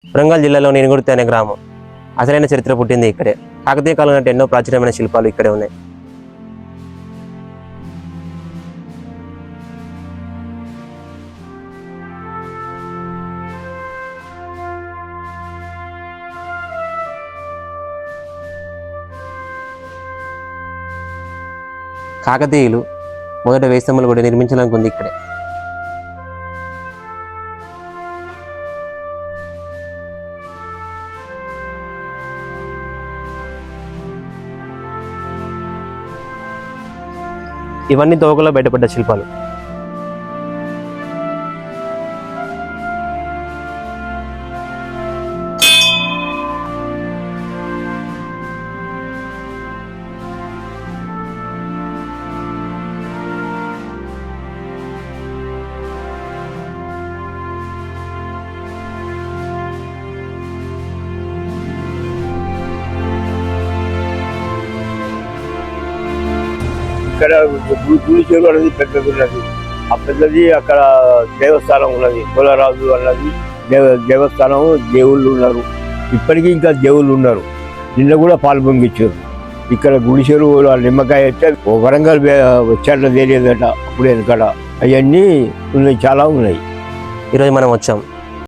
వరంగల్ జిల్లాలోని ఇనుగుర్తి అనే గ్రామం. అసలైన చరిత్ర పుట్టింది ఇక్కడే. కాకతీయ కాలం నాటి ఎన్నో ప్రాచీనమైన శిల్పాలు ఇక్కడే ఉన్నాయి. కాకతీయులు మొదట వేయి స్తంభాల గుడి నిర్మించడానికి ఉంది ఇక్కడే. ఇవన్నీ తోకలో బయటపడ్డ శిల్పాలు. ఇక్కడ గుడి చెరువు అనేది పెద్దది ఉన్నది. ఆ పెద్దది అక్కడ దేవస్థానం ఉన్నది. కులరాజు అన్నది దేవస్థానం, దేవుళ్ళు ఉన్నారు. ఇప్పటికీ ఇంకా దేవుళ్ళు ఉన్నారు. నిన్న కూడా పాలు పొంగిచ్చారు. ఇక్కడ గుడి చెరువు నిమ్మకాయ అయితే వరంగల్ వచ్చేట్ల తెలియదట. అప్పుడు వెనకడ అవన్నీ ఉన్నాయి, చాలా ఉన్నాయి. ఈరోజు మనం వచ్చాం